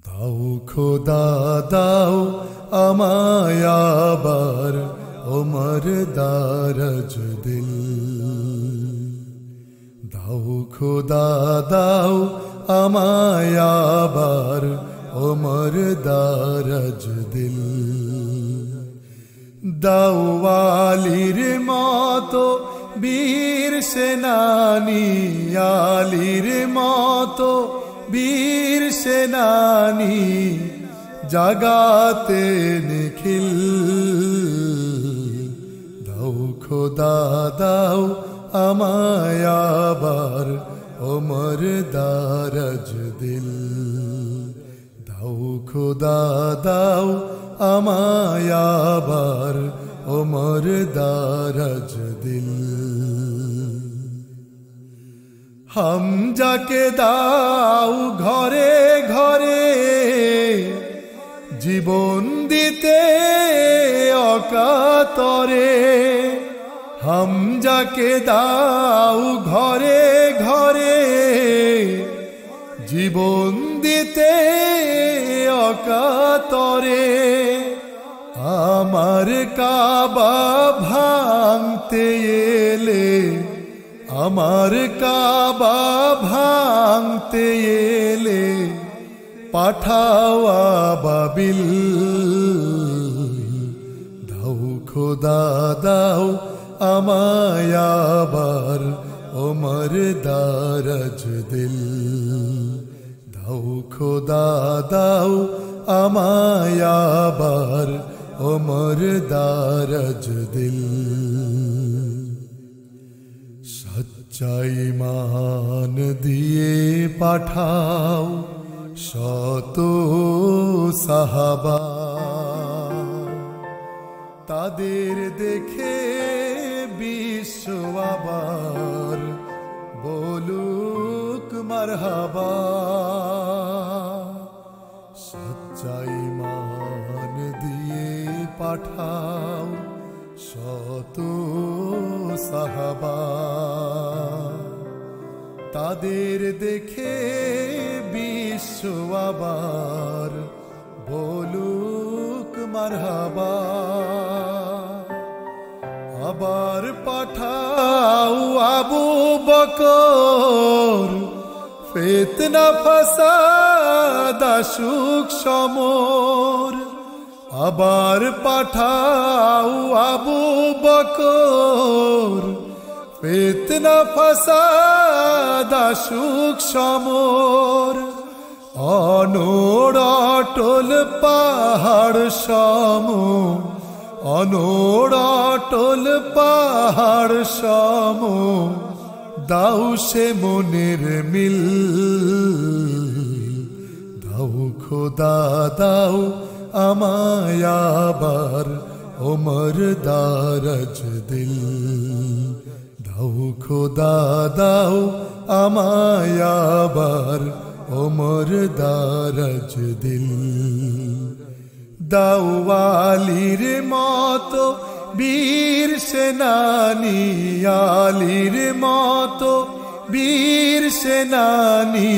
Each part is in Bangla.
দাও খোদা দাও আমায় আবার ওমর দারাজ দিল। দাও খোদা দাও আমায় আবার ওমর দারাজ দিল। দাও আলীর মতো বীর সেনানী, আলীর মতো বীর সেনানী জাগাতে নিখিল। দাও খোদা দাও আমায় আবার ওমর দারাজ দিল। দাও খোদা দাও আমায় আবার ওমর দারাজ দিল। হামজাকে দাও ঘরে ঘরে জীবন দিতে অকাতরে। হামজাকে দাও ঘরে ঘরে জীবন দিতে অকাতরে। আমার কাবা ভাঙতে এলে, আমার কাবা ভাঙতে এলে পাঠাও আবাবিল। দাও খোদা দাও আমায় আবার ওমর দারাজ দিল। দাও খোদা দাও আমায় আবার ওমর দারাজ দিল। সচ্চাই মান দিয়ে পাঠাও শত সাহাবা, তাদের দেখে বিশ্ব আবার বলুক মারহাবা। সচ্চাই মান দিয়ে পাঠাও শত সাহাবা, তাদের দেখে বিশ্ব আবার বলুক মারহাবা। আবার পাঠাও আবু বকর, ফিতনা ফাসাদ আসুক সমর। আবার পাঠাও আবু বকর, ফিতনা ফাসাদ আসুক সমর। অনড় অটল পাহাড় সম, অনড় অটল পাহাড় সম দাও সে মনের মিল। দাও খোদা দাও আমায় আবার ওমর দারাজ দিল। দাও খোদা দাও আমায় আবার ওমর দারাজ দিল। দাও আলীর মতো বীর সেনানী, আলীর মতো বীর সেনানী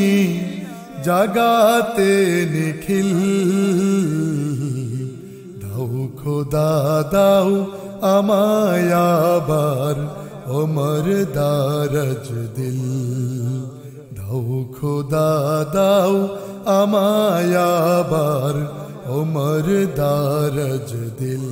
জাগাতে নিখিল। দাও খোদা দাও আমায় আবার ওমর দারাজ দিল। দাও খোদা দাও আমায় আবার ওমর দারাজ দিল।